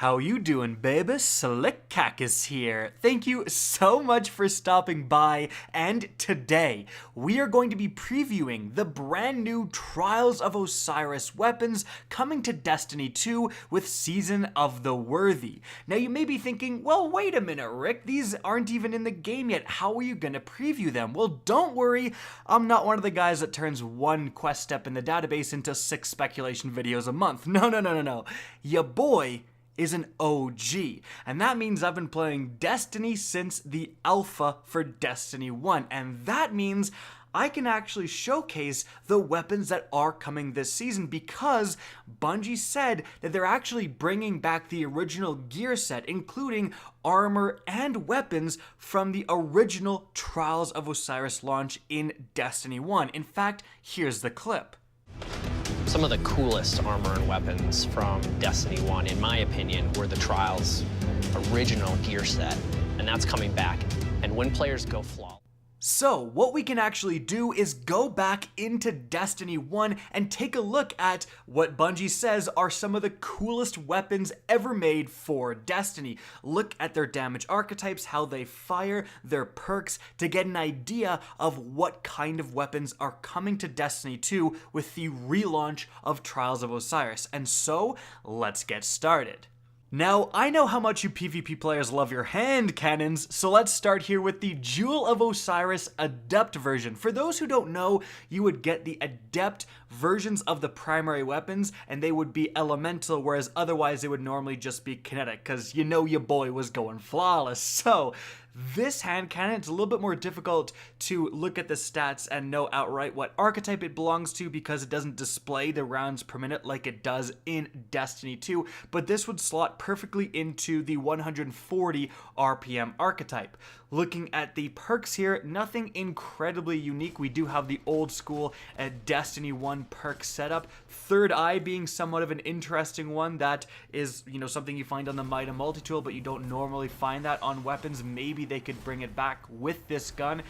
How you doing, baby? Slick Kackis here. Thank you so much for stopping by, and today we are going to be previewing the brand new Trials of Osiris Weapons coming to Destiny 2 with Season of the Worthy. Now you may be thinking, well, wait a minute, Rick, these aren't even in the game yet. How are you gonna preview them? Well, don't worry, I'm not one of the guys that turns one quest step in the database into 6 speculation videos a month. No. Ya boy is an OG, and that means I've been playing Destiny since the alpha for Destiny 1, and that means I can actually showcase the weapons that are coming this season because Bungie said that they're actually bringing back the original gear set, including armor and weapons from the original Trials of Osiris launch in Destiny 1. In fact, here's the clip. Some of the coolest armor and weapons from Destiny 1, in my opinion, were the Trials' original gear set, and that's coming back. And when players go flawless. So, what we can actually do is go back into Destiny 1 and take a look at what Bungie says are some of the coolest weapons ever made for Destiny. Look at their damage archetypes, how they fire, their perks, to get an idea of what kind of weapons are coming to Destiny 2 with the relaunch of Trials of Osiris. And so, let's get started. Now, I know how much you PvP players love your hand cannons, so let's start here with the Jewel of Osiris Adept version. For those who don't know, you would get the Adept versions of the primary weapons, and they would be elemental, whereas otherwise they would normally just be kinetic, because you know your boy was going flawless. So, this hand cannon, it's a little bit more difficult to look at the stats and know outright what archetype it belongs to because it doesn't display the rounds per minute like it does in Destiny 2, but this would slot perfectly into the 140 RPM archetype. Looking at the perks here, nothing incredibly unique. We do have the old school Destiny 1 perk setup. Third Eye being somewhat of an interesting one that is, something you find on the Mida multi-tool, but you don't normally find that on weapons. Maybe they could bring it back with this gun.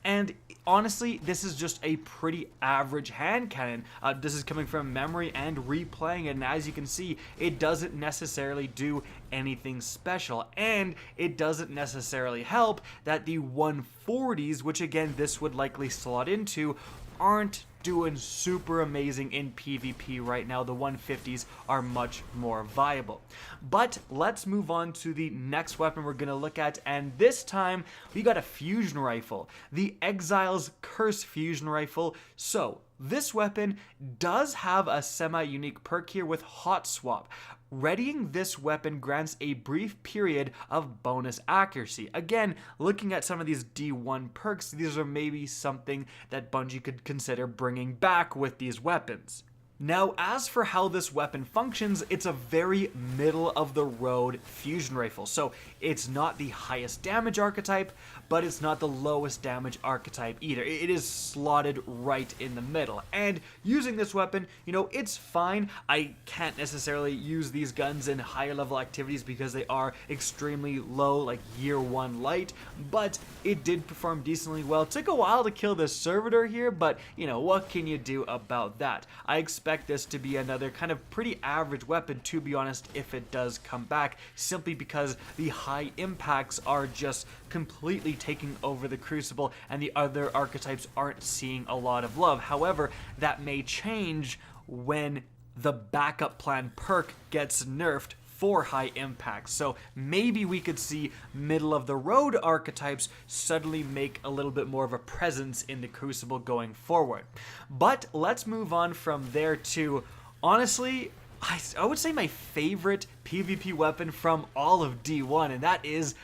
And honestly, this is just a pretty average hand cannon. This is coming from memory and replaying it, and as you can see, it doesn't necessarily do anything special, and it doesn't necessarily help that the 140s, which again this would likely slot into, aren't doing super amazing in PvP right now. The 150s are much more viable. But let's move on to the next weapon we're gonna look at, and this time we got a fusion rifle, the EXILE'S Curse fusion rifle. So this weapon does have a semi-unique perk here with Hot Swap. Readying this weapon grants a brief period of bonus accuracy. Again, looking at some of these D1 perks, these are maybe something that Bungie could consider bringing back with these weapons. Now, as for how this weapon functions, it's a very middle-of-the-road fusion rifle. So it's not the highest damage archetype, but it's not the lowest damage archetype either. It is slotted right in the middle. And using this weapon, it's fine. I can't necessarily use these guns in higher level activities because they are extremely low, like year 1 light, but it did perform decently well. It took a while to kill this servitor here, but what can you do about that? I expect this to be another kind of pretty average weapon, to be honest, if it does come back, simply because the high impacts are just completely taking over the Crucible and the other archetypes aren't seeing a lot of love. However, that may change when the backup plan perk gets nerfed for high impact. So maybe we could see middle of the road archetypes suddenly make a little bit more of a presence in the Crucible going forward. But let's move on from there to, honestly, I would say my favorite PvP weapon from all of D1, and that is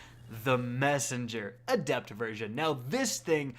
the Messenger Adept version. Now this thing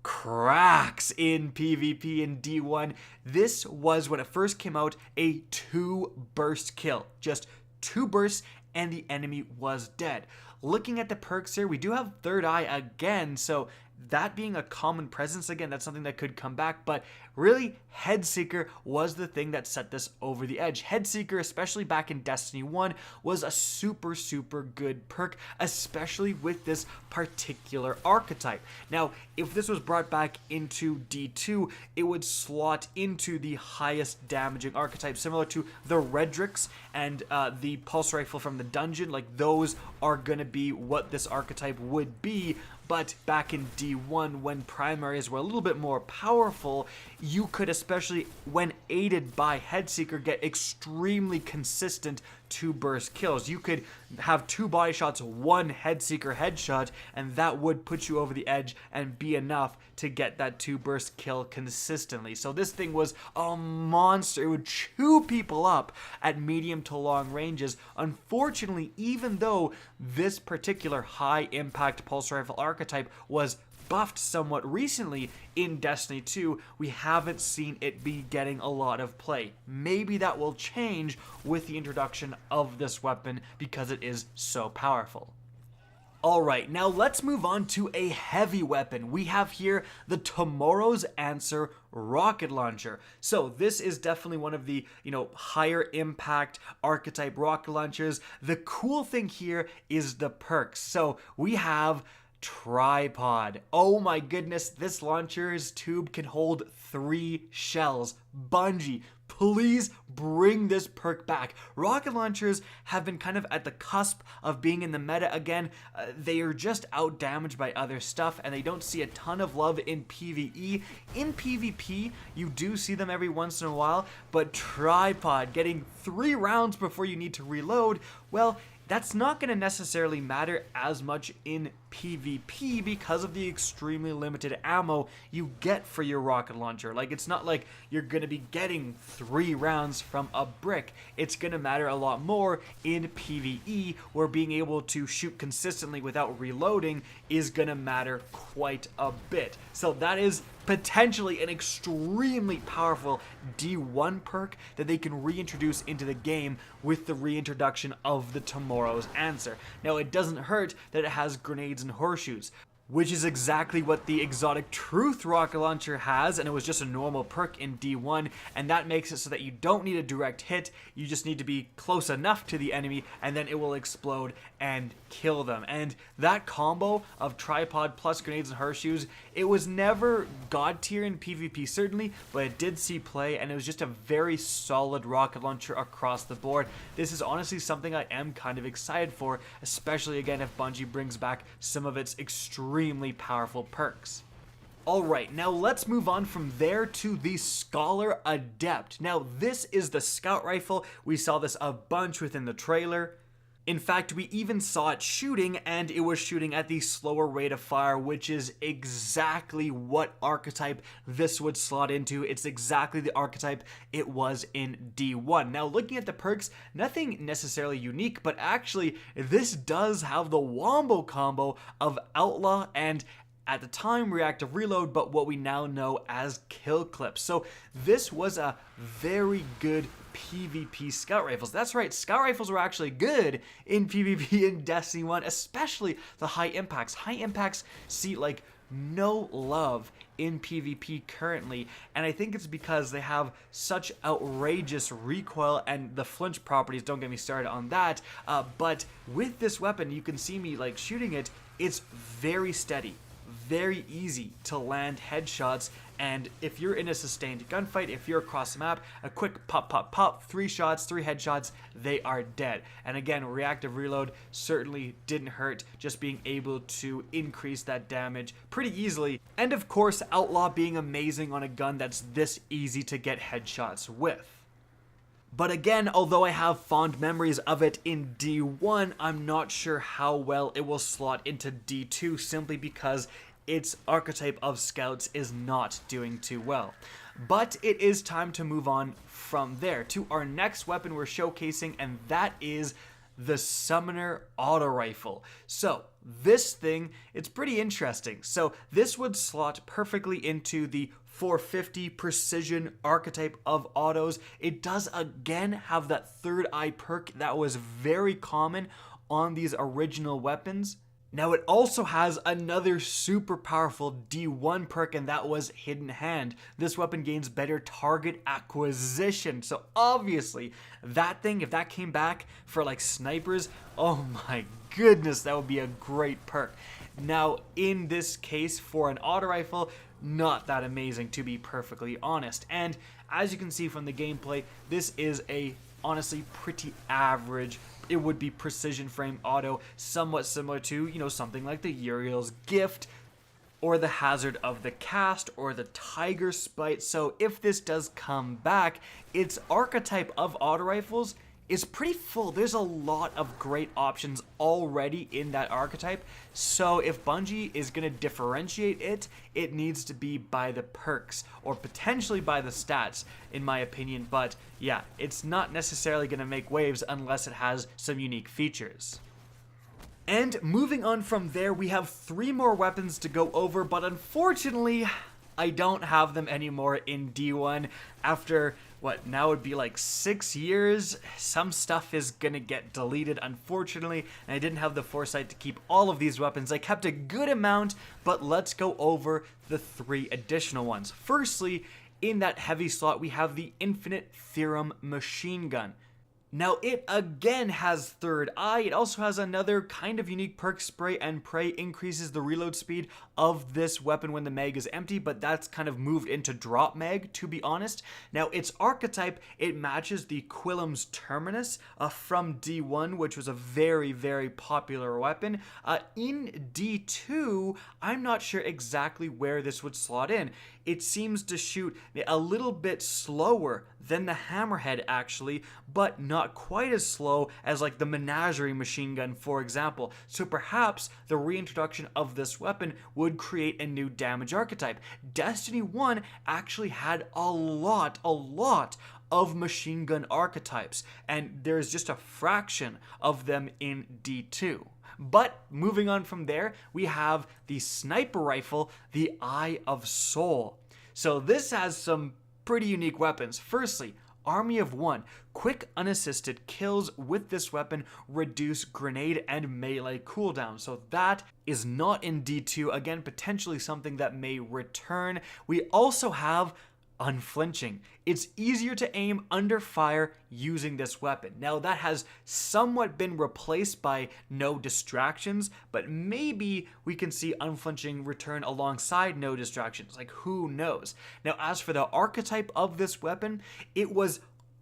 cracks in PvP in D1. This was, when it first came out, a 2-burst kill. Just 2 bursts and the enemy was dead. Looking at the perks here, we do have Third Eye again, so that being a common presence, again, that's something that could come back, but really, Headseeker was the thing that set this over the edge. Headseeker, especially back in Destiny 1, was a super, super good perk, especially with this particular archetype. Now, if this was brought back into D2, it would slot into the highest damaging archetype, similar to the Redrix and the Pulse Rifle from the dungeon. Like, those are gonna be what this archetype would be. But back in D1, when primaries were a little bit more powerful, you could, especially when aided by Headseeker, get extremely consistent 2-burst kills. You could have 2 body shots, 1 Headseeker headshot, and that would put you over the edge and be enough to get that 2-burst kill consistently. So this thing was a monster. It would chew people up at medium to long ranges. Unfortunately, even though this particular high impact pulse rifle archetype was buffed somewhat recently in Destiny 2, we haven't seen it be getting a lot of play. Maybe that will change with the introduction of this weapon because it is so powerful. Alright, now let's move on to a heavy weapon. We have here the Tomorrow's Answer rocket launcher. So this is definitely one of the, higher impact archetype rocket launchers. The cool thing here is the perks. So we have Tripod. Oh my goodness, this launcher's tube can hold 3 shells. Bungie, please bring this perk back. Rocket launchers have been kind of at the cusp of being in the meta again. They are just out damaged by other stuff, and they don't see a ton of love in PvE. In PvP, you do see them every once in a while, but Tripod, getting 3 rounds before you need to reload, well, that's not going to necessarily matter as much in PvP because of the extremely limited ammo you get for your rocket launcher. Like, it's not like you're going to be getting 3 rounds from a brick. It's going to matter a lot more in PvE, where being able to shoot consistently without reloading is going to matter quite a bit. So that is potentially an extremely powerful D1 perk that they can reintroduce into the game with the reintroduction of the Tomorrow's Answer. Now, it doesn't hurt that it has grenades and horseshoes, which is exactly what the Exotic Truth rocket launcher has, and it was just a normal perk in D1, and that makes it so that you don't need a direct hit, you just need to be close enough to the enemy, and then it will explode and kill them. And that combo of Tripod plus grenades and horseshoes, it was never god tier in PvP certainly, but it did see play, and it was just a very solid rocket launcher across the board. This is honestly something I am kind of excited for, especially again if Bungie brings back some of its extremely powerful perks. Alright, now let's move on from there to the Scholar Adept. Now this is the scout rifle. We saw this a bunch within the trailer. In fact, we even saw it shooting, and it was shooting at the slower rate of fire, which is exactly what archetype this would slot into. It's exactly the archetype it was in D1. Now, looking at the perks, nothing necessarily unique, but actually, this does have the wombo combo of Outlaw and, at the time, Reactive Reload, but what we now know as Kill Clips. So this was a very good PvP scout rifles. That's right, scout rifles were actually good in PvP in Destiny 1, especially the high impacts. High impacts see like no love in PvP currently, and I think it's because they have such outrageous recoil and the flinch properties. Don't get me started on that, but with this weapon, you can see me like shooting it, it's very steady, very easy to land headshots, and if you're in a sustained gunfight, if you're across the map, a quick pop, pop, pop, 3 shots, 3 headshots, they are dead. And again, reactive reload certainly didn't hurt, just being able to increase that damage pretty easily. And of course, Outlaw being amazing on a gun that's this easy to get headshots with. But again, although I have fond memories of it in D1, I'm not sure how well it will slot into D2 simply because its archetype of scouts is not doing too well. But it is time to move on from there to our next weapon we're showcasing, and that is the Summoner Auto Rifle. So this thing, it's pretty interesting. So this would slot perfectly into the 450 precision archetype of autos. It does again have that third eye perk that was very common on these original weapons. Now it also has another super powerful D1 perk, and that was Hidden Hand. This weapon gains better target acquisition. So obviously that thing, if that came back for like snipers, oh my goodness, that would be a great perk. Now in this case for an auto rifle, not that amazing to be perfectly honest. And as you can see from the gameplay, this is a honestly pretty average, it would be precision frame auto, somewhat similar to, you know, something like the Uriel's Gift or the Hazard of the Cast or the Tiger Spite. So if this does come back, its archetype of auto rifles is pretty full. There's a lot of great options already in that archetype. So if Bungie is going to differentiate it, it needs to be by the perks or potentially by the stats, in my opinion. But yeah, it's not necessarily going to make waves unless it has some unique features. And moving on from there, we have 3 more weapons to go over, but unfortunately, I don't have them anymore in D1. After, what, now would be like 6 years, some stuff is gonna get deleted, unfortunately, and I didn't have the foresight to keep all of these weapons. I kept a good amount, but let's go over the 3 additional ones. Firstly, in that heavy slot, we have the Infinite Theorem machine gun. Now it again has third eye. It also has another kind of unique perk, Spray and Pray, increases the reload speed of this weapon when the mag is empty, but that's kind of moved into drop mag, to be honest. Now its archetype, it matches the Quillam's Terminus from D1, which was a very, very popular weapon. In D2, I'm not sure exactly where this would slot in. It seems to shoot a little bit slower than the Hammerhead actually, but not quite as slow as like the Menagerie machine gun, for example. So perhaps the reintroduction of this weapon would create a new damage archetype. Destiny 1 actually had a lot of machine gun archetypes, and there's just a fraction of them in D2. But moving on from there, we have the sniper rifle, the Eye of Soul. So this has some pretty unique weapons. Firstly, Army of One. Quick unassisted kills with this weapon reduce grenade and melee cooldown. So that is not in D2. Again, potentially something that may return. We also have Unflinching. It's easier to aim under fire using this weapon. Now that has somewhat been replaced by No Distractions, but maybe we can see Unflinching return alongside No Distractions, like who knows. Now as for the archetype of this weapon, it was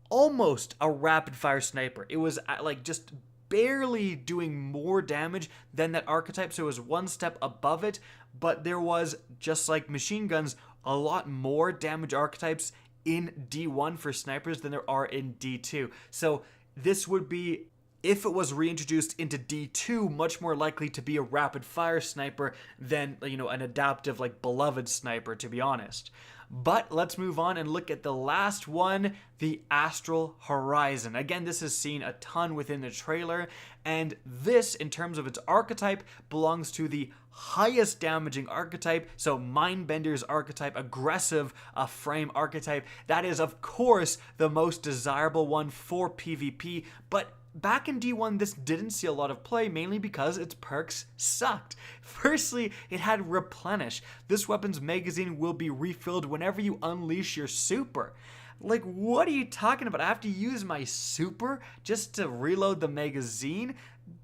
almost a rapid fire sniper. It was like just barely doing more damage than that archetype, so it was one step above it, but there was, just like machine guns, a lot more damage archetypes in D1 for snipers than there are in D2. So this would be, if it was reintroduced into D2, much more likely to be a rapid fire sniper than, you know, an adaptive like Beloved sniper, to be honest. But let's move on and look at the last one, the Astral Horizon. Again, this is seen a ton within the trailer, and this, in terms of its archetype, belongs to the highest damaging archetype. So Mindbender's archetype, aggressive frame archetype. That is, of course, the most desirable one for PvP, but back in D1, this didn't see a lot of play, mainly because its perks sucked. Firstly, it had Replenish. This weapon's magazine will be refilled whenever you unleash your super. Like, what are you talking about? I have to use my super just to reload the magazine?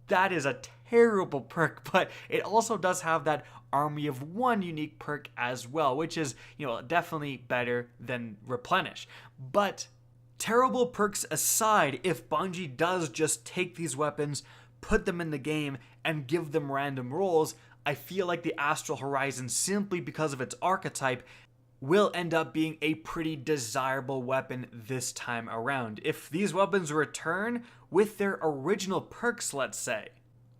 That is a terrible perk, but it also does have that Army of One unique perk as well, which is, you know, definitely better than Replenish. But terrible perks aside, if Bungie does just take these weapons, put them in the game, and give them random rolls, I feel like the Astral Horizon, simply because of its archetype, will end up being a pretty desirable weapon this time around. If these weapons return with their original perks, let's say,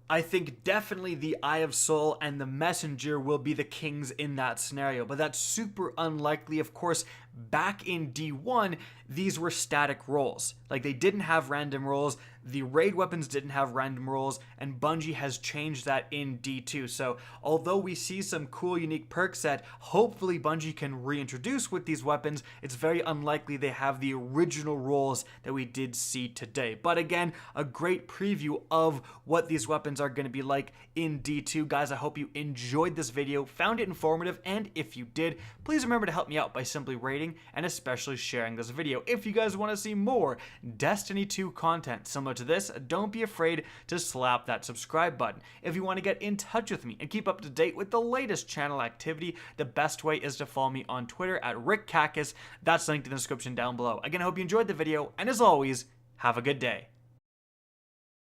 I think definitely the Eye of Soul and the Messenger will be the kings in that scenario, but that's super unlikely. Of course, back in D1, these were static rolls. Like, they didn't have random rolls. the raid weapons didn't have random rolls, and Bungie has changed that in D2. So although we see some cool unique perks that hopefully Bungie can reintroduce with these weapons, it's very unlikely they have the original rolls that we did see today. But again, a great preview of what these weapons are going to be like in D2. Guys, I hope you enjoyed this video, found it informative, and if you did, please remember to help me out by simply rating and especially sharing this video. If you guys want to see more Destiny 2 content similar to this, don't be afraid to slap that subscribe button. If you want to get in touch with me and keep up to date with the latest channel activity, the best way is to follow me on Twitter at RickKackis. That's linked in the description down below. Again, I hope you enjoyed the video, and as always, have a good day.